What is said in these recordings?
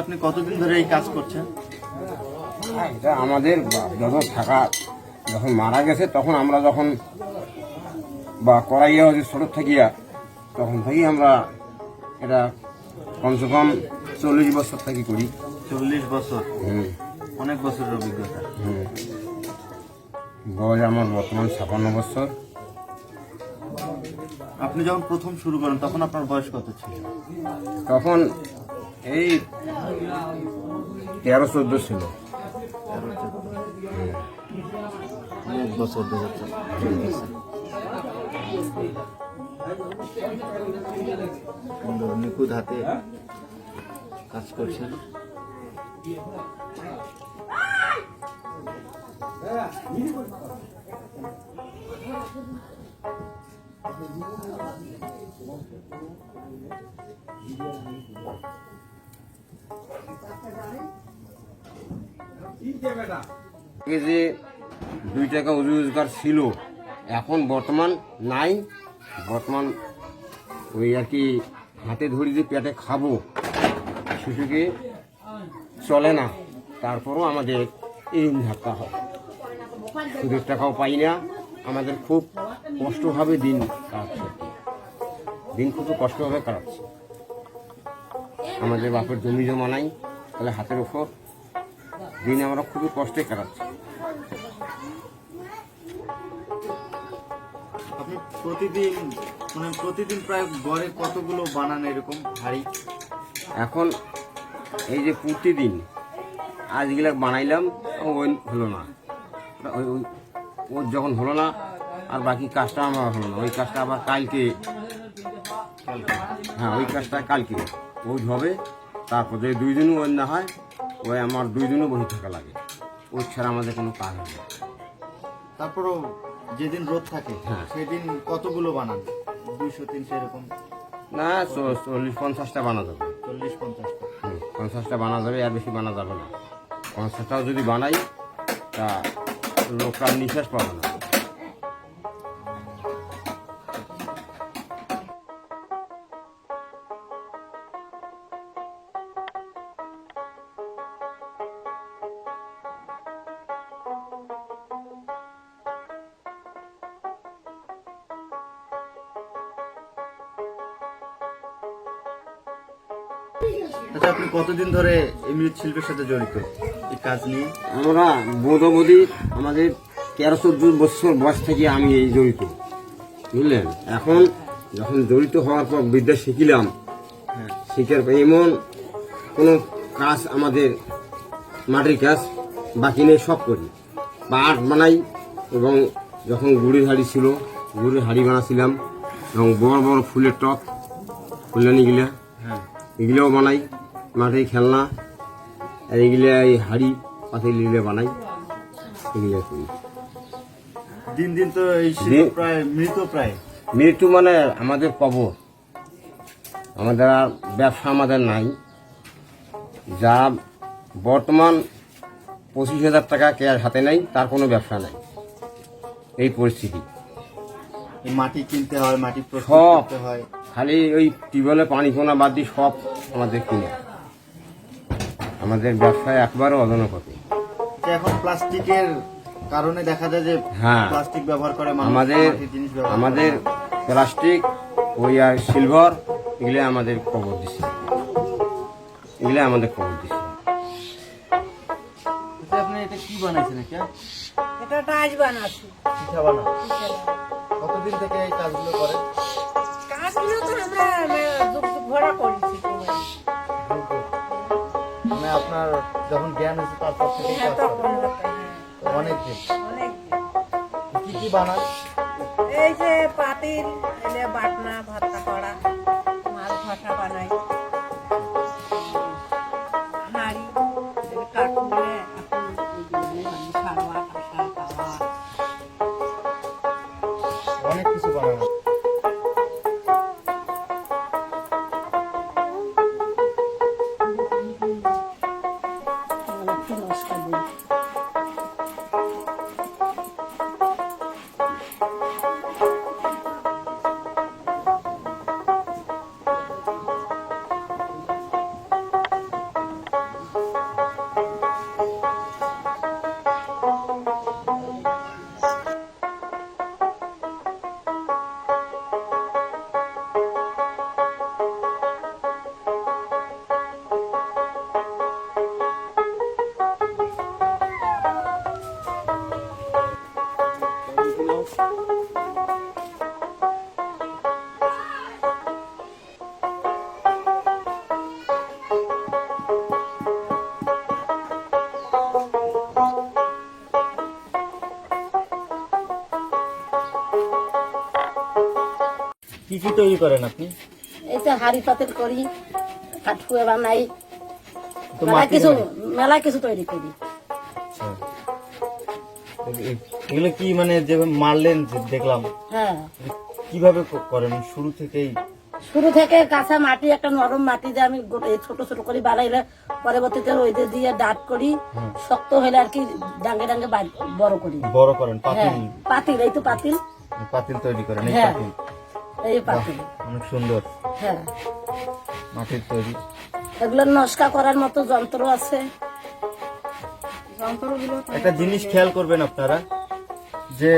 আপনি কতদিন ধরে এই কাজ করছেন? এটা আমাদের যখন থাকা, যখন মারা গেছে তখন আমরা যখন বা করাইয়া হচ্ছে ছোট থাকিয়া, তখন থেকেই আমরা এটা কমসে কম 40 বছর থেকে করি। 40 বছর? অনেক বছরের অভিজ্ঞতা। বয়স আমার বর্তমান 56 বছর। আপনি যখন প্রথম শুরু করেন তখন আপনার বয়স কত ছিল? তখন এই 13-14 ছিল। 13-14 অনেক বছর ধরে সুন্দর নিখুঁত হাতে কাজ করছেন। যে 2 টাকা রোজগার ছিল, এখন বর্তমান নাই। বর্তমান ওই আর কি হাতে ধরে যে পেটে খাবো শিশুকে চলে না, তারপরও আমাদের ঋণ ধাক্কা হয়, সুদের টাকাও পাই না। আমাদের খুব কষ্টভাবে দিন কাটছে, দিন খুব কষ্টভাবে কাটাচ্ছে। আমাদের বাপের জমি জমা নাই, তাহলে হাতের ওপর দিন আমরা খুবই কষ্টে কাটাচ্ছি। আপনি প্রতিদিন প্রায় গড়ে কতগুলো বানান এরকম হাড়ি? এখন এই যে প্রতিদিন আজগুলা বানাইলাম, ওই হলো না, ওর যখন হলো না আর বাকি কাজটা আমার হলো না, ওই কাজটা আবার কালকে, হ্যাঁ ওই কাজটা কালকে ওই হবে। তারপর যদি 2 দিনও ওই না হয়, ওই আমার 2 দিনও বসে থাকা লাগে, ওই ছাড়া আমাদের কোনো কাজ হবে না। তারপরও যেদিন রোদ থাকে সেদিন কতগুলো বানান? 200-300 এরকম? না, 40-50টা বানা যাবে। 40-50টা? 50টা বানা যাবে, আর বেশি বানা যাবে না। 50টাও যদি বানাই তা লোকটা নিঃশ্বাস পাবে না। আচ্ছা, আপনি কতদিন ধরে এই মৃৎশিল্পের সাথে জড়িত এই কাজ নিয়ে? আমরা বোধবধি আমাদের 13-14 বছর বয়স থেকে আমি এই জড়িত, বুঝলেন। এখন যখন জড়িত হওয়ার পর বিদ্যা শিখিলাম, শিখার পর এমন কোনো কাজ আমাদের মাটির কাজ বাকি নেই, সব করি। বা আর্ট বানাই, এবং যখন গুড়ির হাড়ি ছিল গুড়ির হাড়ি বানাছিলাম, এবং বড় বড় ফুলের টপ, ফুলদানিগুলা এগুলোও বানাই, মাটির খেলনা, আর এগুলো এই হাড়ি পাতিলগুলো বানাই, এগুলো করি। দিন দিন তো এই শিল্প প্রায় মৃত্যু মানে আমাদের কবর। আমাদের আর ব্যবসা আমাদের নাই। যা বর্তমান 25,000 টাকা কে আর হাতে নাই, তার কোনো ব্যবসা নাই। এই পরিস্থিতি। মাটি কিনতে হয়, মাটি সব করতে হয়, খালি ওই টিউবওয়েলে পানি কোনা বাদ দিয়ে সব আমাদের কিনে। আমাদের ব্যবসায় একবারও অধোনগতি। এখন প্লাস্টিকের কারণে দেখা যায় যে প্লাস্টিক ব্যবহার করে আমাদের প্লাস্টিক, ওই আর সিলভার, এগুলো আমাদের কবর দিচ্ছে, এগুলো আমাদের কবর দিচ্ছে। আপনি এটা কি বানাইছেন? এটা ডাইস বানাচ্ছি, পিঠা বানান। কতদিন থেকে এই কাজগুলো করেন? কাজগুলো তো আমরা যুগ ভরা করেছি। মানে আপনার যখন জ্ঞান হয়েছে তারপর থেকে অনেক দিন। কি কি বানান? এই যে পাতিল, বাটনা ভর্তা করা, মাছ ভাষা বানাই, হাঁড়ি, কাঠুরে, অনেক কিছু বানান। কি তৈরি করেন আপনি? এই যে হাড়ি পাতিল করি, কাঠুয়া বানাই, তো মেলা কিছু তৈরি করি। আচ্ছা। এগুলো কি মানে যে মারলেন যে দেখলাম, হ্যাঁ, কিভাবে করেন শুরু থেকেই? শুরু থেকে কাঁচা মাটি, একটা নরম মাটি দিয়ে আমি এই ছোট ছোট করে বানাইলে পরবর্তীতে ওই দিয়ে ডাট করি, শক্ত হলে আর কি ডাঙ্গে ডাঙ্গে বড় করি। বড় করেন হ্যাঁ, পাতিল? পাতিল, এই তো পাতিল। পাতিল তৈরি করেন? এই হ্যাঁ, পাতিল এই পাতিল। অনেক সুন্দর হ্যাঁ, মাটির তৈরি। এগুলো নস্কা করার মতো যন্ত্র আছে। যন্ত্রগুলো তো একটা জিনিস খেয়াল করবেন আপনারা, যে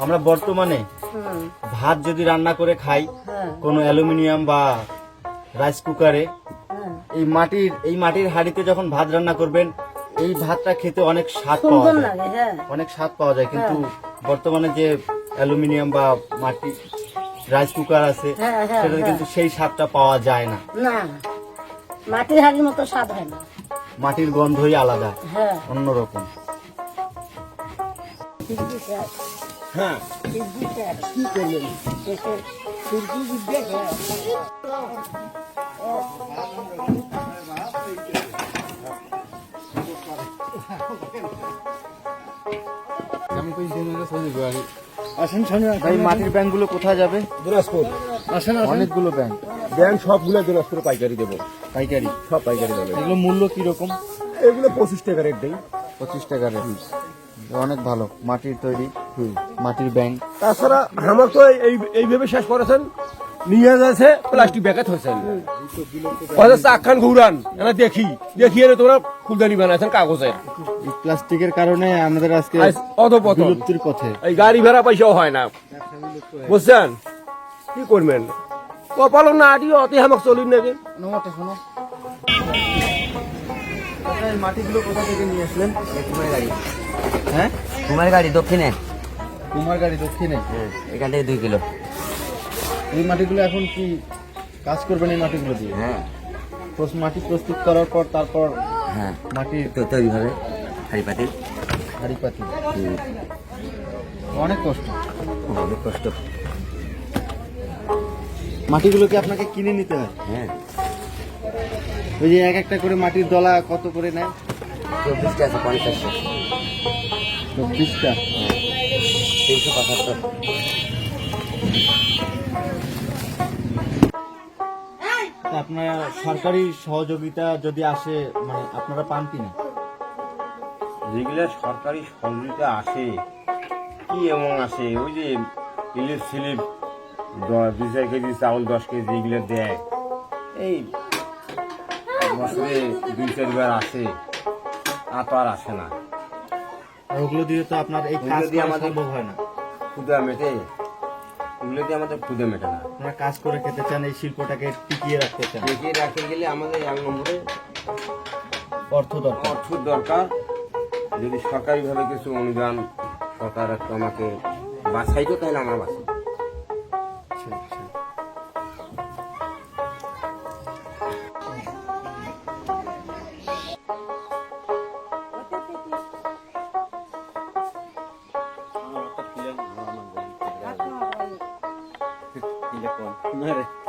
আমরা বর্তমানে হুম, ভাত যদি রান্না করে খাই হ্যাঁ, কোনো অ্যালুমিনিয়াম বা রাইস কুকারে, হ্যাঁ, এই মাটির হাঁড়িতে যখন ভাত রান্না করবেন, এই ভাতটা খেতে অনেক স্বাদ পাওয়া সুন্দর যায়, লাগে। হ্যাঁ, অনেক স্বাদ পাওয়া যায়। কিন্তু বর্তমানে যে অ্যালুমিনিয়াম বা মাটি রাইস কুকার আছে, হ্যাঁ, হ্যাঁ, সেটাতে কিন্তু সেই স্বাদটা পাওয়া যায় না। না, মাটির হাড়ির মতো স্বাদ হয় না। মাটির গন্ধই আলাদা, হ্যাঁ, অন্যরকম। হ্যাঁ কি করলেন? ভাই, মাটির ব্যাংকগুলো কোথায় যাবে? দিনাজপুর অনেকগুলো ব্যাংক। ব্যাংক সবগুলো দিনাজপুরে পাইকারি দেবো, পাইকারি? সব পাইকারি দেবে। এগুলো মূল্য কিরকম? এগুলো 25 টাকা রেট দেই। 25 টাকা রেট। অনেক ভালো মাটির তৈরি, মাটির ব্যাংক। তাছাড়া আমার তো এইভাবে শেষ করেছেন, নিয়ে যাচ্ছে প্লাস্টিক ব্যাগে থইছেন, চাকখান ঘুরান, এরা দেখিয়ে তোমরা ফুলদানি বানাইছেন কাগজের। এই প্লাস্টিকের কারণে আমাদের আজকে অধপতন, বিলুপ্তির পথে। এই গাড়ি ভাড়া পয়সাও হয় না, বুঝছেন? কি করবেন? কপালও না দিয়ে অতি হামাক চলি নেবে। শোনো, এই মাটিগুলো কোথা থেকে নিয়ে আসলেন? হ্যাঁ, কুমারগাড়ি দক্ষিণে, কুমারগাড়ি দক্ষিণে। এখান থেকে 2 কিলো। এই মাটিগুলো এখন কি কাজ করবেন এই মাটিগুলো দিয়ে? হ্যাঁ মাটি প্রস্তুত করার পর তারপর হ্যাঁ, মাটির তো তৈরি হবে হাড়ি পাতিল। হাড়ি পাতি। অনেক কষ্ট। অনেক কষ্ট। মাটিগুলো কি আপনাকে কিনে নিতে হয়? হ্যাঁ, ওই যে এক একটা করে মাটির দলা কত করে নেয়? 24 টাকা 50 টাকা, 24টা। 375। আপনারা সরকারি সহযোগিতা যদি আসে, মানে আপনারা পান কিনা? যেগুলো সরকারি সহযোগিতা আসে, কি এমন আসে, ওই যে ইলিশ স্লিপ 2 কেজি চাউল 10 কেজি এগুলো দেয়, এই বছরে 2-4 বার আসে, আর তো আর আসে না। আর ওগুলো দিয়ে তো আপনার এই ওগুলো কাজ দিয়ে করা আমাদের- সম্ভব হয় না। ক্ষুদা মেটে, এগুলো দিয়ে আমাদের ক্ষুদা মেটে না। আপনারা কাজ করে খেতে চান, এই শিল্পটাকে টিকিয়ে রাখতে চান, দেখিয়ে রাখতে গেলে আমাদের 1 নম্বরে অর্থ দরকার। অর্থ দরকার। যদি সরকারিভাবে কিছু অনুদান সরকার একটু আমাকে বাছাইতো, তাহলে আমরা বাঁচি। আচ্ছা, আচ্ছা। হাত